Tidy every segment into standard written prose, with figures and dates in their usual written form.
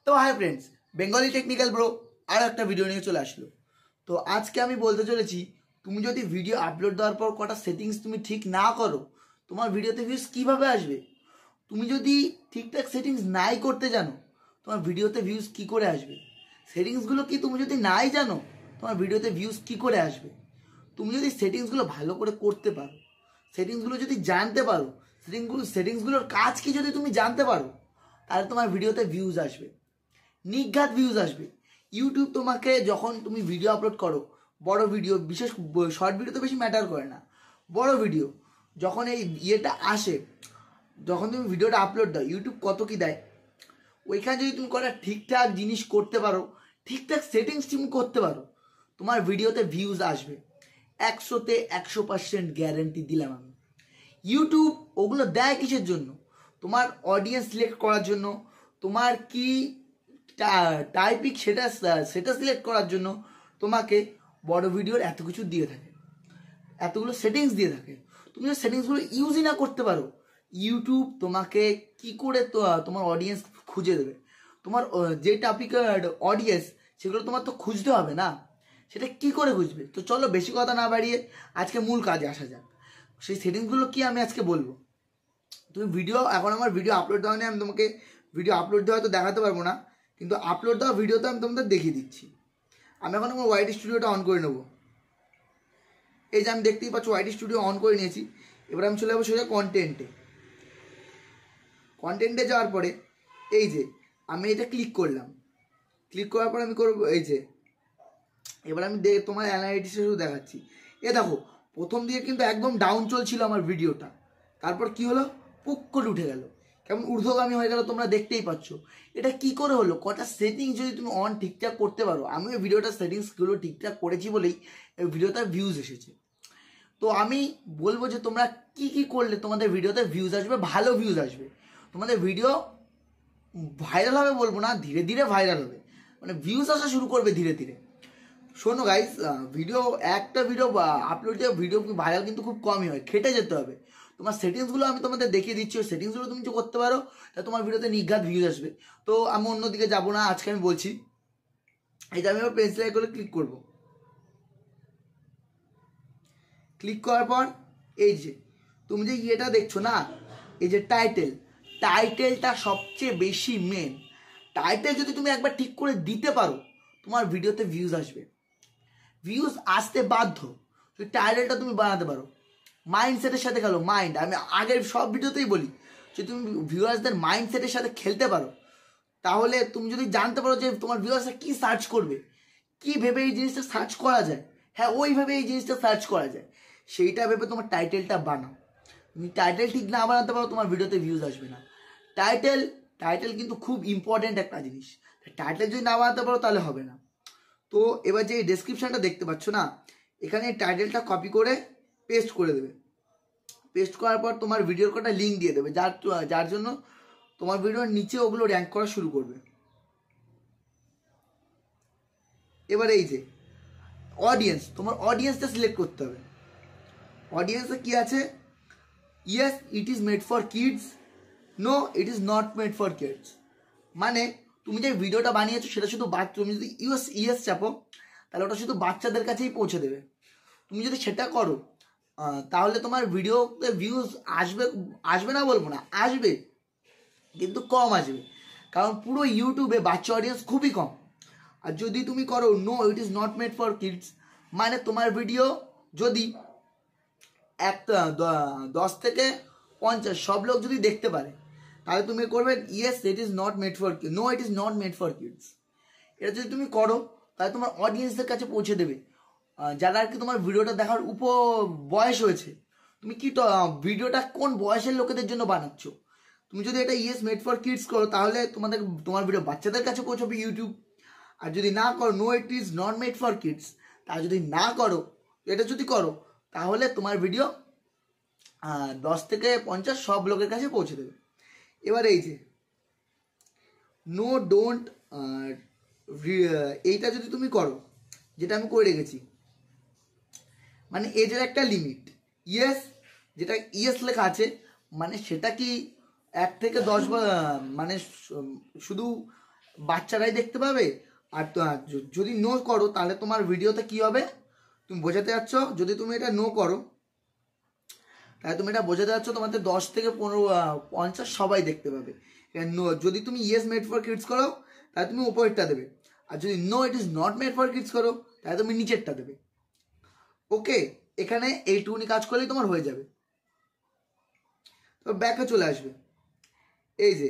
তো hi friends, Bengali technical bro আর একটা ভিডিও নিয়ে চলে আসলো। তো আজকে আমি বলতে চলেছি, তুমি যদি ভিডিও আপলোড দেওয়ার পর কটা সেটিংস তুমি ঠিক না করো, তোমার ভিডিওতে ভিউজ কীভাবে আসবে? তুমি যদি ঠিকঠাক সেটিংস নাই করতে জানো, তোমার ভিডিওতে ভিউজ কী করে আসবে? সেটিংসগুলো কি তুমি যদি নাই জানো, তোমার ভিডিওতে ভিউজ কী করে আসবে? তুমি যদি সেটিংসগুলো ভালো করে করতে পারো, সেটিংসগুলো যদি জানতে পারো, সেটিংসগুলোর কাজ কি যদি তুমি জানতে পারো, তাহলে তোমার ভিডিওতে ভিউজ আসবে, নির্ঘাত ভিউজ আসবে। ইউটিউব তোমাকে যখন তুমি ভিডিও আপলোড করো, বড় ভিডিও, বিশেষ শর্ট ভিডিও তো বেশি ম্যাটার করে না, বড় ভিডিও যখন এই ইয়েটা আসে, যখন তুমি ভিডিওটা আপলোড দাও, ইউটিউব কত কি দেয়, ওইখানে যদি তুমি কটা ঠিকঠাক জিনিস করতে পারো, ঠিকঠাক সেটিংস তুমি করতে পারো, তোমার ভিডিওতে ভিউজ আসবে। 100তে 100% গ্যারেন্টি দিলাম আমি। ইউটিউব ওগুলো দেয় কিসের জন্য? তোমার অডিয়েন্স সিলেক্ট করার জন্য, তোমার কি টাইপিক সেটা সিলেক্ট করার জন্য তোমাকে বড় ভিডিওর এত কিছু দিয়ে থাকে, এতগুলো সেটিংস দিয়ে থাকে। তুমি যদি সেটিংসগুলো ইউজই না করতে পারো, ইউটিউব তোমাকে কি করে তোমার অডিয়েন্স খুঁজে দেবে? তোমার যে টপিকের অডিয়েন্স, সেগুলো তোমার তো খুঁজতে হবে না, সেটা কি করে খুঁজবে? তো চলো বেশি কথা না বাড়িয়ে আজকে মূল কাজে আসা যাক। সেই সেটিংসগুলো কি আমি আজকে বলবো। তুমি ভিডিও, এখন আমার ভিডিও আপলোড দেওয়া নেই, আমি তোমাকে ভিডিও আপলোড দেওয়া তো দেখাতে পারবো না, কিন্তু আপলোড দেওয়া ভিডিওতে আমি তোমাদের দেখিয়ে দিচ্ছি। আমি এখন আমার ওয়াইটি স্টুডিওটা অন করে নেবো। এই যে আমি দেখতেই পাচ্ছি ওয়াইটি স্টুডিও অন করে নিয়েছি। এবার আমি চলে যাবো সোজা কন্টেন্টে যাওয়ার পরে এই যে আমি এটা ক্লিক করলাম, ক্লিক করার পর আমি করবো এই যে, এবার আমি তোমার অ্যানালাইটিক্সে শুধু দেখাচ্ছি। এ দেখো, প্রথম দিকে কিন্তু একদম ডাউন চলছিল আমার ভিডিওটা, তারপর কি হলো, পুক করে উঠে গেল, কেমন ঊর্ধ্বগামী হয়ে গেল, তোমরা দেখতেই পাচ্ছ। এটা কি করে হলো? কটা সেটিংস যদি তুমি অন ঠিকঠাক করতে পারো, আমি ওই ভিডিওটার সেটিংসগুলো ঠিকঠাক করেছি বলেই এই ভিডিওটার ভিউজ এসেছে। তো আমি বলবো যে তোমরা কি কি করলে তোমাদের ভিডিওতে ভিউজ আসবে, ভালো ভিউজ আসবে, তোমাদের ভিডিও ভাইরাল হবে বলবো না, ধীরে ধীরে ভাইরাল হবে, মানে ভিউজ আসা শুরু করবে ধীরে ধীরে। শোনো গাইস, একটা ভিডিও আপলোড দিয়ে ভিডিও ভাইরাল কিন্তু খুব কমই হয়, খেটে যেতে হবে। তোমার সেটিংসগুলো আমি তোমাদের দেখিয়ে দিচ্ছি, ওই সেটিংসগুলো তুমি যদি করতে পারো, তাহলে তোমার ভিডিওতে নির্ঘাত ভিউজ আসবে। তো আমি অন্যদিকে যাবো না, আজকে আমি বলছি। এই যে আমি আমার পেন্সিল আইকনে ক্লিক করব, ক্লিক করার পর এই যে তুমি যে ইয়েটা দেখছো না, এই যে টাইটেলটা সবচেয়ে বেশি মেন। টাইটেল যদি তুমি একবার ঠিক করে দিতে পারো, তোমার ভিডিওতে ভিউজ আসবে, ভিউজ আসতে বাধ্য। যদি টাইটেলটা তুমি বানাতে পারো, মাইন্ডসেটের সাথে খেলো। আমি আগের সব ভিডিওতেই বলি, যদি তুমি ভিউয়ার্সদের মাইন্ডসেটের সাথে খেলতে পারো, তাহলে তুমি যদি জানতে পারো যে তোমার ভিউয়ার্সরা কী সার্চ করবে, কী ভেবে এই জিনিসটা সার্চ করা যায়, হ্যাঁ ওইভাবে এই জিনিসটা সার্চ করা যায়, সেইটা ভেবে তোমার টাইটেলটা বানাও। তুমি টাইটেল ঠিক না বানাতে পারো, তোমার ভিডিওতে ভিউজ আসবে না। টাইটেল কিন্তু খুব ইম্পর্টেন্ট একটা জিনিস। টাইটেল যদি না বানাতে পারো তাহলে হবে না। তো এবার যে ডেসক্রিপশনটা দেখতে পাচ্ছ না, এখানে টাইটেলটা কপি করে পেস্ট করে দেবে। পেস্ট করার পর তোমার ভিডিওর কটা লিঙ্ক দিয়ে দেবে, যার জন্য তোমার ভিডিওর নিচে ওগুলো র্যাঙ্ক করা শুরু করবে। এবার এই যে অডিয়েন্স, তোমার অডিয়েন্সটা সিলেক্ট করতে হবে। অডিয়েন্সে কি আছে? Yes it is made for kids, no it is not made for kids. মানে তুমি যে ভিডিওটা বানিয়েছো সেটা শুধু তুমি যদি ইয়েস চাপো, তাহলে ওটা শুধু বাচ্চাদের কাছেই পৌঁছে দেবে। তুমি যদি সেটা করো, তাহলে তোমার ভিডিওতে ভিউজ আসবে না বলবো না, আসবে, কিন্তু কম আসবে, কারণ পুরো ইউটিউবে বাচ্চা অডিয়েন্স খুবই কম। আর যদি তুমি করো no it is not made for kids, মানে তোমার ভিডিও যদি 10 থেকে 50 সব লোক যদি দেখতে পারে, তাহলে তুমি করবে yes it is not made for kids, no it is not made for kids. এটা যদি তুমি করো, তাহলে তোমার অডিয়েন্সদের কাছে পৌঁছে দেবে, যারা আর কি তোমার ভিডিওটা দেখার বয়স হয়েছে। তুমি কি ভিডিওটা কোন বয়সের লোকেদের জন্য বানাচ্ছ? তুমি যদি এটা ইয়েস মেড ফর কিডস করো, তাহলে তোমার ভিডিও বাচ্চাদের কাছে পৌঁছবে ইউটিউব। আর যদি না করো no it is not made for kids, তা যদি না করো, এটা যদি করো, তাহলে তোমার ভিডিও 10 থেকে 50 সব লোকের কাছে পৌঁছে দেবে। এবার এই যে নো ডোন্ট, এইটা যদি তুমি করো, যেটা আমি করে রেখেছি, মানে এজের একটা লিমিট, ইয়েস, যেটা ইয়েস লেখা আছে, মানে সেটা কি 1 থেকে 10, মানে শুধু বাচ্চারাই দেখতে পাবে। আর যদি নো করো তাহলে তোমার ভিডিওতে কি হবে তুমি বোঝাতে যাচ্ছ, যদি তুমি এটা নো করো তাহলে তুমি এটা বোঝাতে যাচ্ছ তোমাদের 10 থেকে 50 সবাই দেখতে পাবে। নো, যদি তুমি ইয়েস মেড ফর কিডস করো তাহলে তুমি উপরেরটা দেবে, আর যদি no it is not made for kids করো তাহলে তুমি নিচেরটা দেবে। ওকে, এখানে এইটুকুনি কাজ করলেই তোমার হয়ে যাবে। তো ব্যাকে চলে আসবে, এই যে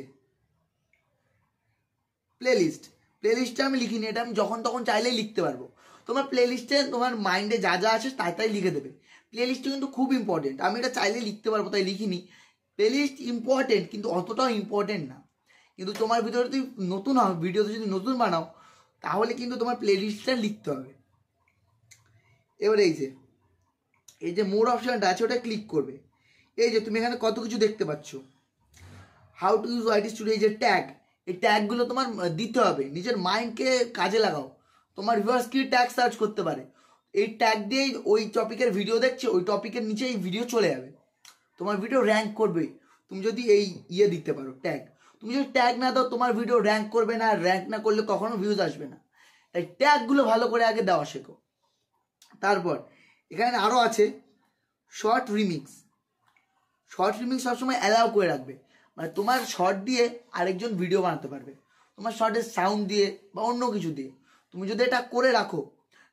প্লেলিস্টে আমি লিখিনি, এটা আমি যখন তখন চাইলেই লিখতে পারবো। তোমার প্লেলিস্টে তোমার মাইন্ডে যা যা আছে তাই লিখে দেবে। প্লেলিস্টটা কিন্তু খুব ইম্পর্টেন্ট, আমি এটা চাইলে লিখতে পারবো তাই লিখিনি। প্লেলিস্ট ইম্পর্টেন্ট কিন্তু অতটাও ইম্পর্টেন্ট না। কিন্তু তোমার ভিডিও যদি নতুন হয়, ভিডিওতে যদি নতুন বানাও তাহলে কিন্তু তোমার প্লেলিস্টটা লিখতে হবে। এবার এই যে মোর অপশনটা আছে ওটা ক্লিক করবে। এই যে তুমি এখানে কত কিছু দেখতে পাচ্ছ, how to use YT studio, এই যে ট্যাগ, এই ট্যাগগুলো তোমার দিতে হবে। নিজের মাইন্ডকে কাজে লাগাও। তোমার ভিউয়ার্স কি ট্যাগ সার্চ করতে পারে, এই ট্যাগ দিয়েই ওই টপিকের ভিডিও দেখছে, ওই টপিকের নিচে এই ভিডিও চলে যাবে, তোমার ভিডিও র্যাঙ্ক করবে। তুমি যদি এই দিতে পারো ট্যাগ, তুমি যদি ট্যাগ না দাও তোমার ভিডিও র্যাঙ্ক করবে না, র্যাঙ্ক না করলে কখনো ভিউজ আসবে না। তাই ট্যাগগুলো ভালো করে আগে দেওয়া শেখো। তারপর এখানে আরও আছে শর্ট রিমিক্স সবসময় অ্যালাউ করে রাখবে, মানে তোমার শর্ট দিয়ে আরেকজন ভিডিও বানাতে পারবে, তোমার শর্টের সাউন্ড দিয়ে বা অন্য কিছু দিয়ে। তুমি যদি এটা করে রাখো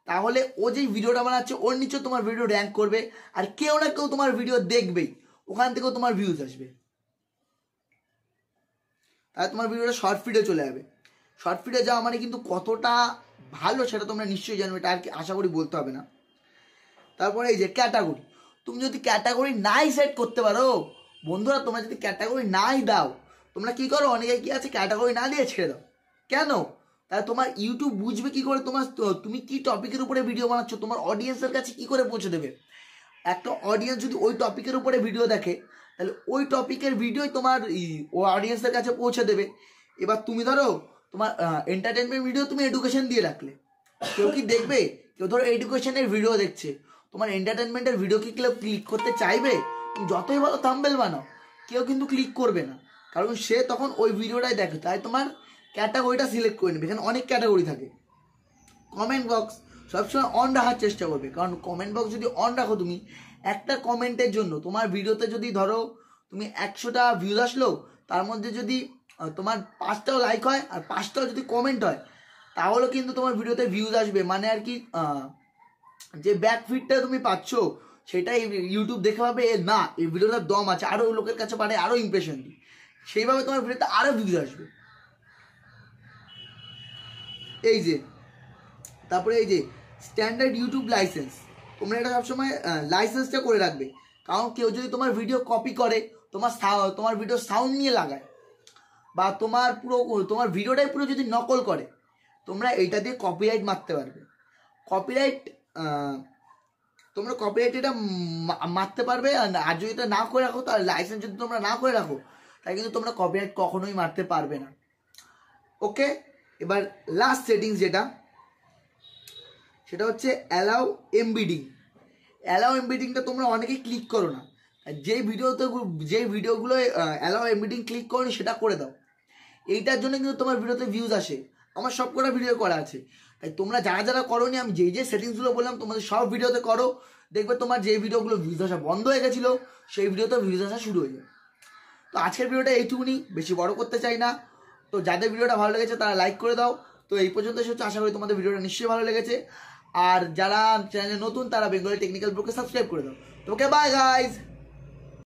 তাহলে ও যেই ভিডিওটা বানাচ্ছে ওর নিচে তোমার ভিডিও র্যাঙ্ক করবে, আর কেউ না কেউ তোমার ভিডিও দেখবেই, ওখান থেকেও তোমার ভিউজ আসবে। তাহলে তোমার ভিডিওটা শর্ট ফিডে চলে যাবে। শর্ট ফিডে যাওয়া মানে কিন্তু কতটা ভালো সেটা তোমরা নিশ্চয়ই জানবে, এটা আর কি আশা করি বলতে হবে না। তারপরে এই যে ক্যাটাগরি, তুমি যদি ক্যাটাগরি নাই সেট করতে পারো, বন্ধুরা তোমরা যদি ক্যাটাগরি নাই দাও, তোমরা কি করো, অনেকে কি আছে ক্যাটাগরি না দিয়ে ছেড়ে দাও। কেন? তাহলে তোমার ইউটিউব বুঝবে কি করে তুমি কি টপিকের উপরে ভিডিও বানাচ্ছ, তোমার অডিয়েন্সের কাছে কি করে পৌঁছে দেবে। একটা অডিয়েন্স যদি ওই টপিকের উপরে ভিডিও দেখে তাহলে ওই টপিকের ভিডিওই তোমার ও অডিয়েন্সের কাছে পৌঁছে দেবে। এবার তুমি ধরো তোমার এন্টারটেনমেন্ট ভিডিও তুমি এডুকেশন দিয়ে রাখলে, কেউ কি দেখবে? কেউ ধরো এডুকেশনের ভিডিও দেখছে, তোমার এন্টারটেনমেন্টের ভিডিও কি কেউ ক্লিক করতে চাইবে? তুমি যতই ভালো থাম্বনেল বানাও কেউ কিন্তু ক্লিক করবে না, কারণ সে তখন ওই ভিডিওটাই দেখে। তাই তোমার ক্যাটাগরিটা সিলেক্ট করে নেবে, এখানে অনেক ক্যাটাগরি থাকে। কমেন্ট বক্স সবসময় অন রাখার চেষ্টা করবে, কারণ কমেন্ট বক্স যদি অন রাখো তুমি, একটা কমেন্টের জন্য তোমার ভিডিওতে যদি ধরো তুমি 100টা ভিউজ আসলো, তার মধ্যে যদি তোমার 5টাও লাইক হয় আর 5টাও যদি কমেন্ট হয় তাহলে কিন্তু তোমার ভিডিওতে ভিউজ আসবে। মানে আর কি যে ব্যাকফিটটা তুমি পাচ্ছ সেটাই ইউটিউব দেখে পাবে না এই ভিডিওটার দম আছে, আরও লোকের কাছে পারে আরও ইমপ্রেশন দিই, সেইভাবে তোমার ভিডিওতে আরও ভিউজ আসবে। এই যে তারপরে এই যে স্ট্যান্ডার্ড ইউটিউব লাইসেন্স, তোমরা এটা সবসময় লাইসেন্সটা করে রাখবে, কারণ কেউ যদি তোমার ভিডিও কপি করে, তোমার ভিডিও সাউন্ড নিয়ে লাগায়, বা তোমার ভিডিওটাই পুরো যদি নকল করে, তোমরা এইটা দিয়ে কপিরাইট মারতে পারবে। তোমরা কপিরাইট এটা মারতে পারবে। আর যদি এটা না করে রাখো, তার লাইসেন্স যদি তোমরা না করে রাখো, তাহলে কিন্তু তোমরা কপিরাইট কখনোই মারতে পারবে না। ওকে, এবার লাস্ট সেটিংস সেটা হচ্ছে অ্যালাউ এমবিডিংটা তোমরা অনেকেই ক্লিক করো না। যেই ভিডিওগুলো অ্যালাউ এমবিডিং ক্লিক করো সেটা করে দাও। এইটার জন্য কিন্তু তোমার ভিডিওতে ভিউজ আসে। আমার সব কটা ভিডিও করা আছে, তাই তোমরা যারা করোনি, আমি যে সেটিংসগুলো বললাম তোমাদের সব ভিডিওতে করো, দেখবে তোমার যে ভিডিওগুলো ভিউজ আসা বন্ধ হয়ে গেছিলো সেই ভিডিওতে ভিউজ আসা শুরু হয়ে যাবে। তো আজকের ভিডিওটা এইটুকুনি, বেশি বড় করতে চাই না। তো যাদের ভিডিওটা ভালো লেগেছে তারা লাইক করে দাও। তো এই পর্যন্ত এসে আশা করি তোমাদের ভিডিওটা নিশ্চয়ই ভালো লেগেছে। আর যারা চ্যানেলে নতুন তারা বেঙ্গলি টেকনিক্যাল ব্রোকে সাবস্ক্রাইব করে দাও। তো ওকে, বাই গাইজ।